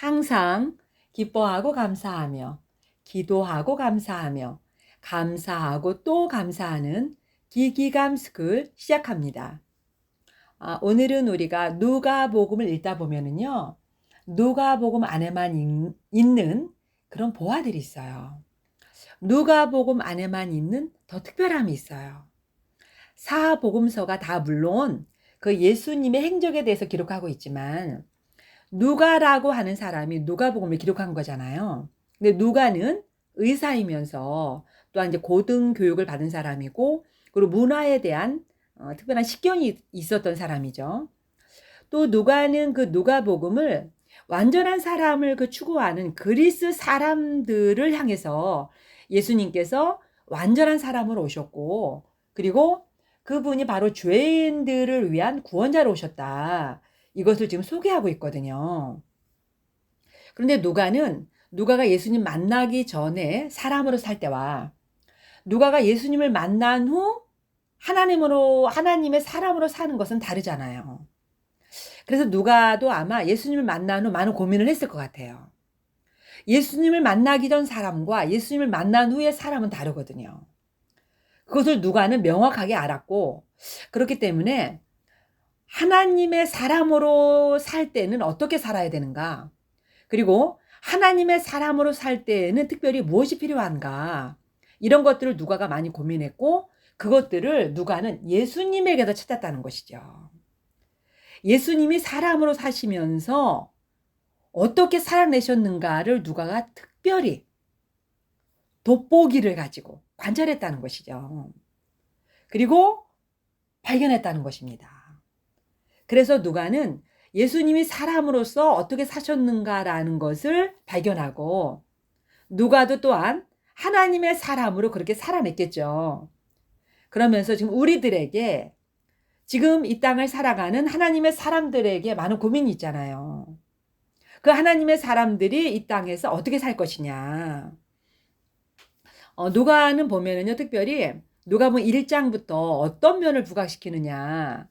항상 기뻐하고 감사하며, 기도하고 감사하며, 감사하고 또 감사하는 기기감스쿨 시작합니다. 오늘은 우리가 누가복음을 읽다 보면은요, 누가복음 안에만 있는 그런 보화들이 있어요. 누가복음 안에만 있는 더 특별함이 있어요. 사복음서가 다 물론 그 예수님의 행적에 대해서 기록하고 있지만 누가라고 하는 사람이 누가복음을 기록한 거잖아요. 근데 누가는 의사이면서 또한 이제 고등 교육을 받은 사람이고, 그리고 문화에 대한 특별한 식견이 있었던 사람이죠. 또 누가는 그 누가복음을 완전한 사람을 추구하는 그리스 사람들을 향해서 예수님께서 완전한 사람으로 오셨고, 그리고 그분이 바로 죄인들을 위한 구원자로 오셨다. 이것을 지금 소개하고 있거든요. 그런데 누가가 예수님 만나기 전에 사람으로 살 때와 누가가 예수님을 만난 후 하나님의 사람으로 사는 것은 다르잖아요. 그래서 누가도 아마 예수님을 만난 후 많은 고민을 했을 것 같아요. 예수님을 만나기 전 사람과 예수님을 만난 후의 사람은 다르거든요. 그것을 누가는 명확하게 알았고, 그렇기 때문에 하나님의 사람으로 살 때는 어떻게 살아야 되는가? 그리고 하나님의 사람으로 살 때에는 특별히 무엇이 필요한가? 이런 것들을 누가가 많이 고민했고, 그것들을 누가는 예수님에게서 찾았다는 것이죠. 예수님이 사람으로 사시면서 어떻게 살아내셨는가를 누가가 특별히 돋보기를 가지고 관찰했다는 것이죠. 그리고 발견했다는 것입니다. 그래서 누가는 예수님이 사람으로서 어떻게 사셨는가라는 것을 발견하고, 누가도 또한 하나님의 사람으로 그렇게 살아냈겠죠. 그러면서 지금 우리들에게, 지금 이 땅을 살아가는 하나님의 사람들에게 많은 고민이 있잖아요. 그 하나님의 사람들이 이 땅에서 어떻게 살 것이냐. 누가는 보면은요, 특별히 누가복음 1장부터 어떤 면을 부각시키느냐.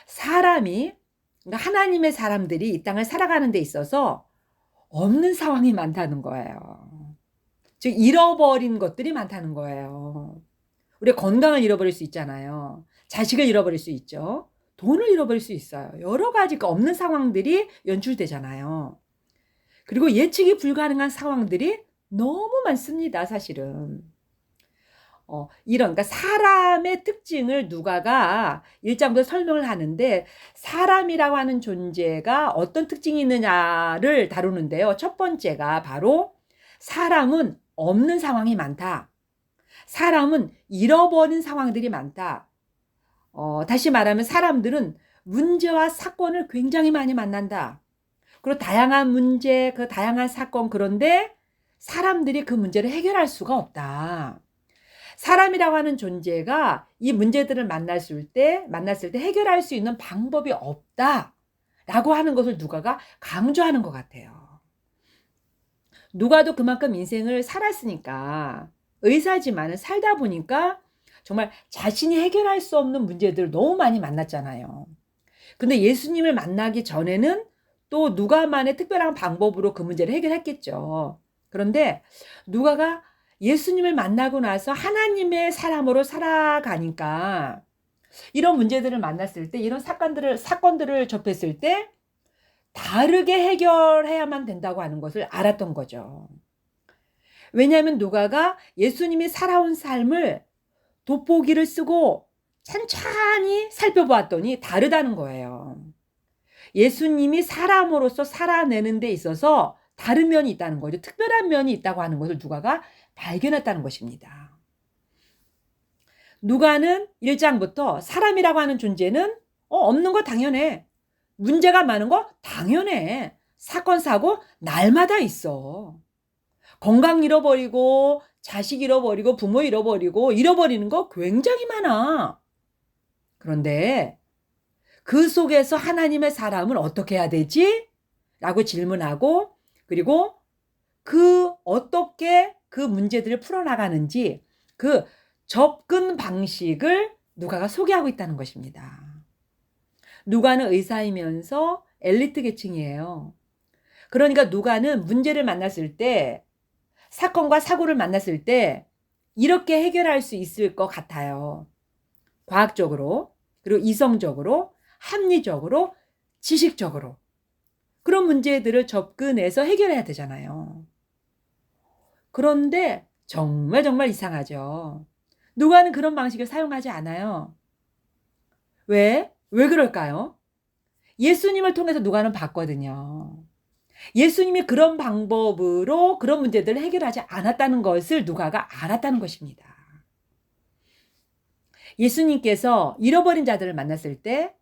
사람이, 그러니까 하나님의 사람들이 이 땅을 살아가는 데 있어서 없는 상황이 많다는 거예요. 즉 잃어버린 것들이 많다는 거예요. 우리가 건강을 잃어버릴 수 있잖아요. 자식을 잃어버릴 수 있죠. 돈을 잃어버릴 수 있어요. 여러 가지 없는 상황들이 연출되잖아요. 그리고 예측이 불가능한 상황들이 너무 많습니다, 사실은. 그러니까 사람의 특징을 누가가 1장부터 설명을 하는데, 사람이라고 하는 존재가 어떤 특징이 있느냐를 다루는데요. 첫 번째가 바로 사람은 없는 상황이 많다. 사람은 잃어버린 상황들이 많다. 다시 말하면 사람들은 문제와 사건을 굉장히 많이 만난다. 그리고 다양한 문제, 그 다양한 사건, 그런데 사람들이 그 문제를 해결할 수가 없다. 사람이라고 하는 존재가 이 문제들을 만났을 때 해결할 수 있는 방법이 없다. 라고 하는 것을 누가가 강조하는 것 같아요. 누가도 그만큼 인생을 살았으니까, 의사지만 살다 보니까 정말 자신이 해결할 수 없는 문제들을 너무 많이 만났잖아요. 근데 예수님을 만나기 전에는 또 누가만의 특별한 방법으로 그 문제를 해결했겠죠. 그런데 누가가 예수님을 만나고 나서 하나님의 사람으로 살아가니까 이런 문제들을 만났을 때, 이런 사건들을 접했을 때 다르게 해결해야만 된다고 하는 것을 알았던 거죠. 왜냐하면 누가가 예수님이 살아온 삶을 돋보기를 쓰고 찬찬히 살펴보았더니 다르다는 거예요. 예수님이 사람으로서 살아내는 데 있어서 다른 면이 있다는 거죠. 특별한 면이 있다고 하는 것을 누가가 발견했다는 것입니다. 누가는 1장부터 사람이라고 하는 존재는 없는 거 당연해. 문제가 많은 거 당연해. 사건, 사고 날마다 있어. 건강 잃어버리고, 자식 잃어버리고, 부모 잃어버리는 거 굉장히 많아. 그런데 그 속에서 하나님의 사람은 어떻게 해야 되지? 라고 질문하고, 그리고 어떻게 그 문제들을 풀어나가는지 그 접근 방식을 누가가 소개하고 있다는 것입니다. 누가는 의사이면서 엘리트 계층이에요. 그러니까 누가는 문제를 만났을 때, 사건과 사고를 만났을 때 이렇게 해결할 수 있을 것 같아요. 과학적으로, 그리고 이성적으로, 합리적으로, 지식적으로. 그런 문제들을 접근해서 해결해야 되잖아요. 그런데 정말 정말 이상하죠. 누가는 그런 방식을 사용하지 않아요. 왜? 왜 그럴까요? 예수님을 통해서 누가는 봤거든요. 예수님이 그런 방법으로 그런 문제들을 해결하지 않았다는 것을 누가가 알았다는 것입니다. 예수님께서 잃어버린 자들을 만났을 때,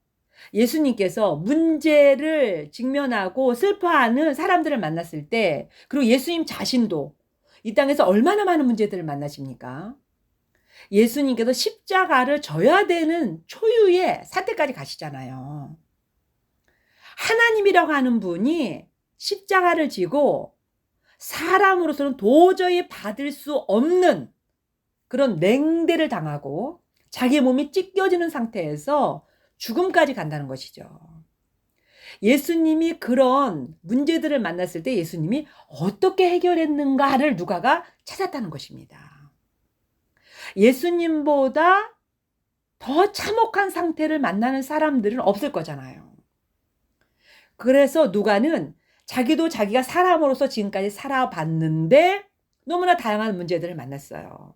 예수님께서 문제를 직면하고 슬퍼하는 사람들을 만났을 때, 그리고 예수님 자신도 이 땅에서 얼마나 많은 문제들을 만나십니까? 예수님께서 십자가를 져야 되는 초유의 사태까지 가시잖아요. 하나님이라고 하는 분이 십자가를 지고 사람으로서는 도저히 받을 수 없는 그런 냉대를 당하고 자기 몸이 찢겨지는 상태에서 죽음까지 간다는 것이죠. 예수님이 그런 문제들을 만났을 때 예수님이 어떻게 해결했는가를 누가가 찾았다는 것입니다. 예수님보다 더 참혹한 상태를 만나는 사람들은 없을 거잖아요. 그래서 누가는 자기도 자기가 사람으로서 지금까지 살아봤는데 너무나 다양한 문제들을 만났어요.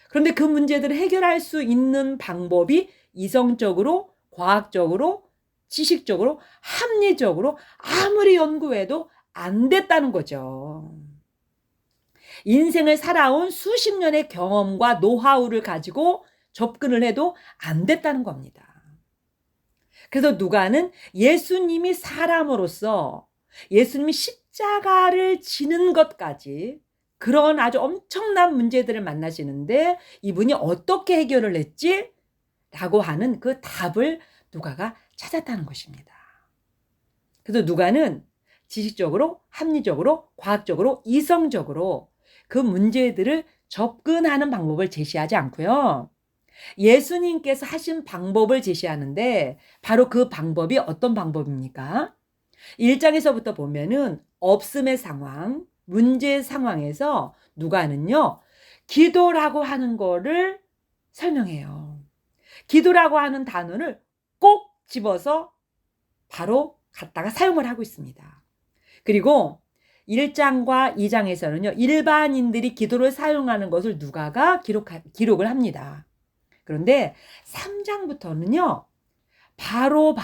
그런데 그 문제들을 해결할 수 있는 방법이 이성적으로, 과학적으로, 지식적으로, 합리적으로 아무리 연구해도 안 됐다는 거죠. 인생을 살아온 수십 년의 경험과 노하우를 가지고 접근을 해도 안 됐다는 겁니다. 그래서 누가는 예수님이 사람으로서 예수님이 십자가를 지는 것까지 그런 아주 엄청난 문제들을 만나시는데 이분이 어떻게 해결을 했지? 라고 하는 그 답을 누가가 찾았다는 것입니다. 그래서 누가는 지식적으로, 합리적으로, 과학적으로, 이성적으로 그 문제들을 접근하는 방법을 제시하지 않고요. 예수님께서 하신 방법을 제시하는데 바로 그 방법이 어떤 방법입니까? 1장에서부터 보면은 없음의 상황, 문제 상황에서 누가는요, 기도라고 하는 거를 설명해요. 기도라고 하는 단어를 꼭 집어서 바로 갖다가 사용을 하고 있습니다. 그리고 1장과 2장에서는요, 일반인들이 기도를 사용하는 것을 누가가 기록을 합니다. 그런데 3장부터는요, 바로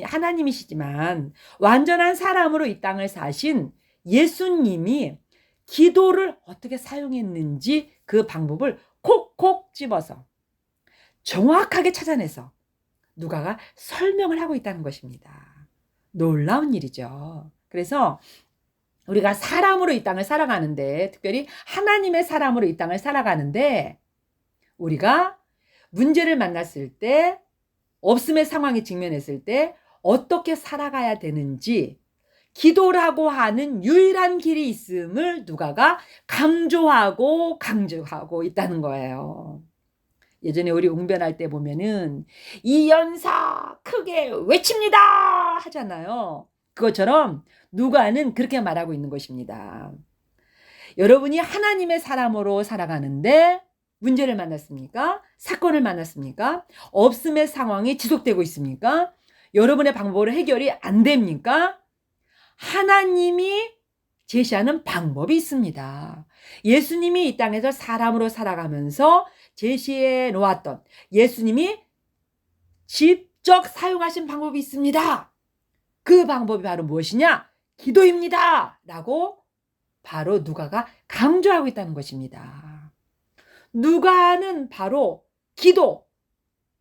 하나님이시지만 완전한 사람으로 이 땅을 사신 예수님이 기도를 어떻게 사용했는지 그 방법을 콕콕 집어서 정확하게 찾아내서 누가가 설명을 하고 있다는 것입니다. 놀라운 일이죠. 그래서 우리가 사람으로 이 땅을 살아가는데, 특별히 하나님의 사람으로 이 땅을 살아가는데 우리가 문제를 만났을 때, 없음의 상황에 직면했을 때 어떻게 살아가야 되는지 기도라고 하는 유일한 길이 있음을 누가가 강조하고 있다는 거예요. 예전에 우리 웅변할 때 보면은 이연사 크게 외칩니다 하잖아요. 그것처럼 누가는 그렇게 말하고 있는 것입니다. 여러분이 하나님의 사람으로 살아가는데 문제를 만났습니까? 사건을 만났습니까? 없음의 상황이 지속되고 있습니까? 여러분의 방법으로 해결이 안 됩니까? 하나님이 제시하는 방법이 있습니다. 예수님이 이 땅에서 사람으로 살아가면서 제시해 놓았던, 예수님이 직접 사용하신 방법이 있습니다. 그 방법이 바로 무엇이냐? 기도입니다. 라고 바로 누가가 강조하고 있다는 것입니다. 누가는 바로 기도,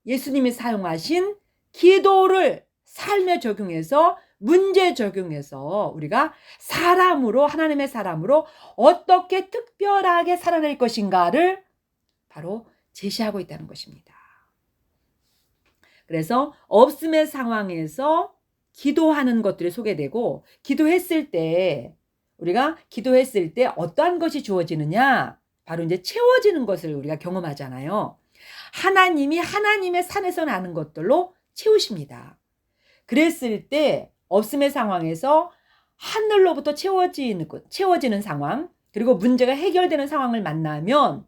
예수님이 사용하신 기도를 삶에 적용해서, 문제 적용해서 우리가 사람으로, 하나님의 사람으로 어떻게 특별하게 살아낼 것인가를 바로 제시하고 있다는 것입니다. 그래서 없음의 상황에서 기도하는 것들이 소개되고, 우리가 기도했을 때 어떠한 것이 주어지느냐? 바로 이제 채워지는 것을 우리가 경험하잖아요. 하나님이 하나님의 산에서 나는 것들로 채우십니다. 그랬을 때 없음의 상황에서 하늘로부터 채워지는 상황, 그리고 문제가 해결되는 상황을 만나면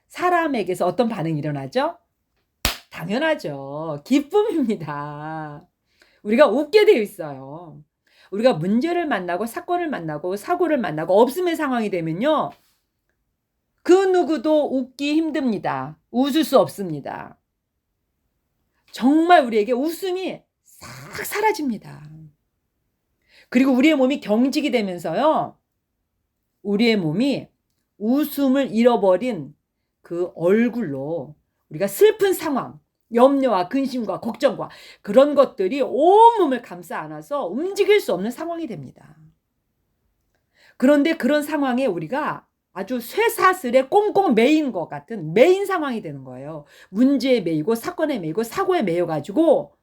사람에게서 어떤 반응이 일어나죠? 당연하죠. 기쁨입니다. 우리가 웃게 되어 있어요. 우리가 문제를 만나고 사건을 만나고 사고를 만나고 없음의 상황이 되면요, 그 누구도 웃기 힘듭니다. 웃을 수 없습니다. 정말 우리에게 웃음이 싹 사라집니다. 그리고 우리의 몸이 경직이 되면서요, 우리의 몸이 웃음을 잃어버린 그 얼굴로 우리가 슬픈 상황, 염려와 근심과 걱정과 그런 것들이 온몸을 감싸 안아서 움직일 수 없는 상황이 됩니다. 그런데 그런 상황에 우리가 아주 쇠사슬에 꽁꽁 매인 것 같은 매인 상황이 되는 거예요. 문제에 매이고 사건에 매이고 사고에 매여가지고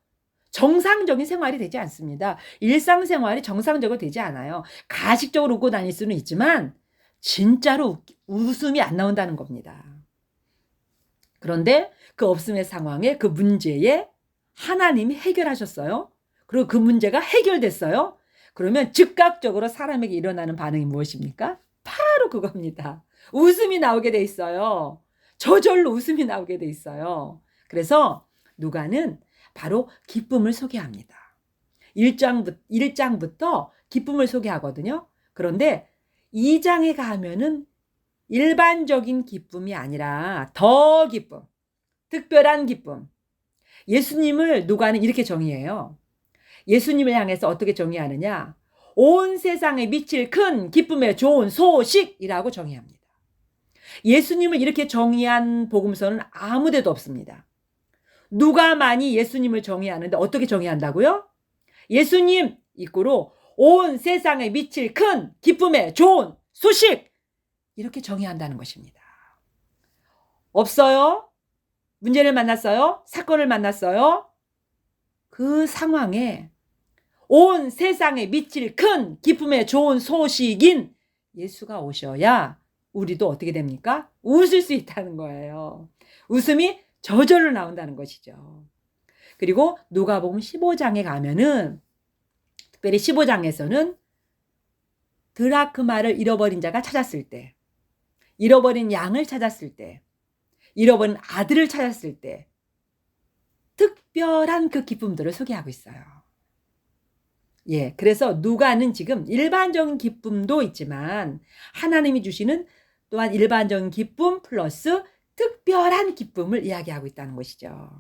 정상적인 생활이 되지 않습니다. 일상생활이 정상적으로 되지 않아요. 가식적으로 웃고 다닐 수는 있지만 진짜로 웃음이 안 나온다는 겁니다. 그런데 그 없음의 상황에, 그 문제에 하나님이 해결하셨어요. 그리고 그 문제가 해결됐어요. 그러면 즉각적으로 사람에게 일어나는 반응이 무엇입니까? 바로 그겁니다. 웃음이 나오게 돼 있어요. 저절로 웃음이 나오게 돼 있어요. 그래서 누가는 바로 기쁨을 소개합니다. 1장부터 기쁨을 소개하거든요. 그런데 2장에 가면은 일반적인 기쁨이 아니라 더 기쁨, 특별한 기쁨. 예수님을 누가는 이렇게 정의해요. 예수님을 향해서 어떻게 정의하느냐? 온 세상에 미칠 큰 기쁨의 좋은 소식이라고 정의합니다. 예수님을 이렇게 정의한 복음서는 아무 데도 없습니다. 누가만이 예수님을 정의하는데 어떻게 정의한다고요? 예수님 이꼬로 온 세상에 미칠 큰 기쁨의 좋은 소식, 이렇게 정의한다는 것입니다. 없어요? 문제를 만났어요? 사건을 만났어요? 그 상황에 온 세상에 미칠 큰 기쁨의 좋은 소식인 예수가 오셔야 우리도 어떻게 됩니까? 웃을 수 있다는 거예요. 웃음이 저절로 나온다는 것이죠. 그리고 누가복음 15장에 가면은, 특별히 15장에서는 드라크마를 잃어버린 자가 찾았을 때, 잃어버린 양을 찾았을 때, 잃어버린 아들을 찾았을 때 특별한 그 기쁨들을 소개하고 있어요. 예, 그래서 누가는 지금 일반적인 기쁨도 있지만 하나님이 주시는 또한 일반적인 기쁨 플러스 특별한 기쁨을 이야기하고 있다는 것이죠.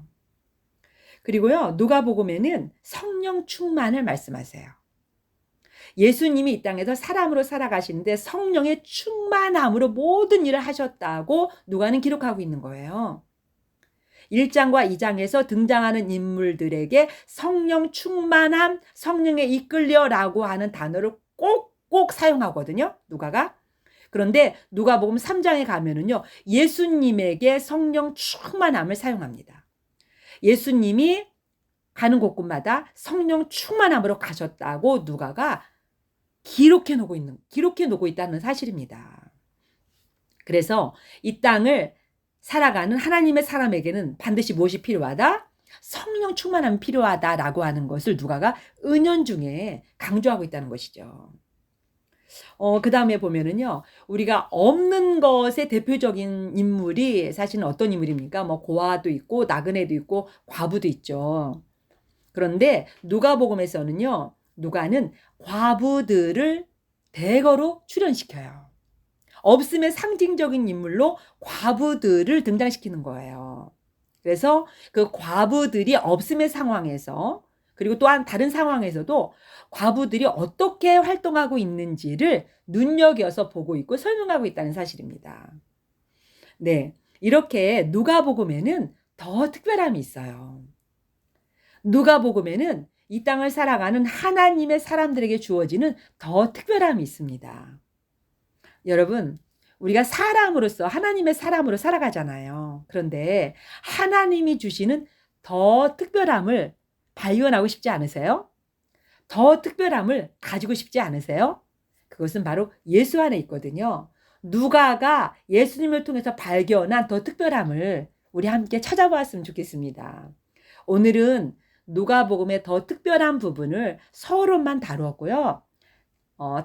그리고요, 누가복음에는 성령 충만을 말씀하세요. 예수님이 이 땅에서 사람으로 살아가시는데 성령의 충만함으로 모든 일을 하셨다고 누가는 기록하고 있는 거예요. 1장과 2장에서 등장하는 인물들에게 성령 충만함, 성령에 이끌려라고 하는 단어를 꼭꼭 사용하거든요, 누가가. 그런데 누가복음 3장에 가면은요, 예수님에게 성령 충만함을 사용합니다. 예수님이 가는 곳곳마다 성령 충만함으로 가셨다고 누가가 기록해 놓고 있다는 사실입니다. 그래서 이 땅을 살아가는 하나님의 사람에게는 반드시 무엇이 필요하다? 성령 충만함이 필요하다라고 하는 것을 누가가 은연중에 강조하고 있다는 것이죠. 그 다음에 보면은요, 우리가 없는 것의 대표적인 인물이 사실은 어떤 인물입니까? 뭐 고아도 있고 나그네도 있고 과부도 있죠. 그런데 누가복음에서는요, 누가는 과부들을 대거로 출연시켜요. 없음의 상징적인 인물로 과부들을 등장시키는 거예요. 그래서 그 과부들이 없음의 상황에서, 그리고 또한 다른 상황에서도 과부들이 어떻게 활동하고 있는지를 눈여겨서 보고 있고 설명하고 있다는 사실입니다. 네, 이렇게 누가복음에는 더 특별함이 있어요. 누가복음에는 이 땅을 살아가는 하나님의 사람들에게 주어지는 더 특별함이 있습니다. 여러분, 우리가 사람으로서 하나님의 사람으로 살아가잖아요. 그런데 하나님이 주시는 더 특별함을 발견하고 싶지 않으세요? 더 특별함을 가지고 싶지 않으세요? 그것은 바로 예수 안에 있거든요. 누가가 예수님을 통해서 발견한 더 특별함을 우리 함께 찾아보았으면 좋겠습니다. 오늘은 누가복음의 더 특별한 부분을 서론만 다루었고요.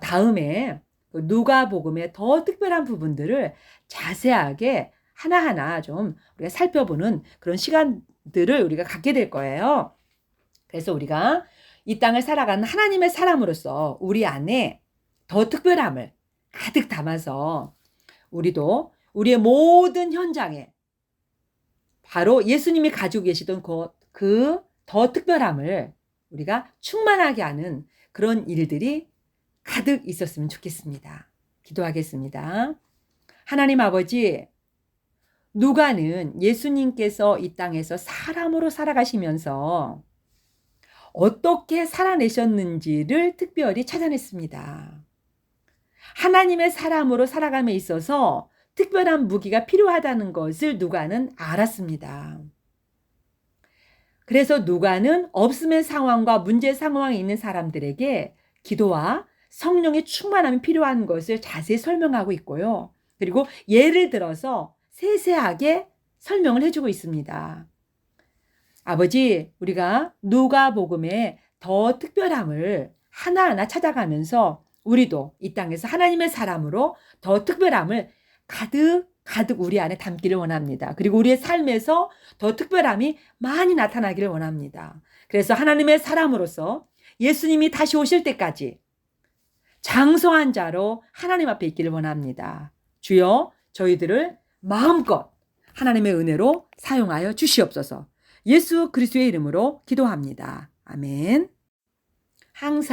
다음에 누가복음의 더 특별한 부분들을 자세하게 하나하나 좀 우리가 살펴보는 그런 시간들을 우리가 갖게 될 거예요. 그래서 우리가 이 땅을 살아가는 하나님의 사람으로서 우리 안에 더 특별함을 가득 담아서 우리도 우리의 모든 현장에 바로 예수님이 가지고 계시던 그 더 특별함을 우리가 충만하게 하는 그런 일들이 가득 있었으면 좋겠습니다. 기도하겠습니다. 하나님 아버지, 누가는 예수님께서 이 땅에서 사람으로 살아가시면서 어떻게 살아내셨는지를 특별히 찾아냈습니다. 하나님의 사람으로 살아감에 있어서 특별한 무기가 필요하다는 것을 누가는 알았습니다. 그래서 누가는 없음의 상황과 문제 상황에 있는 사람들에게 기도와 성령의 충만함이 필요한 것을 자세히 설명하고 있고요. 그리고 예를 들어서 세세하게 설명을 해주고 있습니다. 아버지, 우리가 누가복음의 더 특별함을 하나하나 찾아가면서 우리도 이 땅에서 하나님의 사람으로 더 특별함을 가득 우리 안에 담기를 원합니다. 그리고 우리의 삶에서 더 특별함이 많이 나타나기를 원합니다. 그래서 하나님의 사람으로서 예수님이 다시 오실 때까지 장성한 자로 하나님 앞에 있기를 원합니다. 주여, 저희들을 마음껏 하나님의 은혜로 사용하여 주시옵소서. 예수 그리스도의 이름으로 기도합니다. 아멘. 항상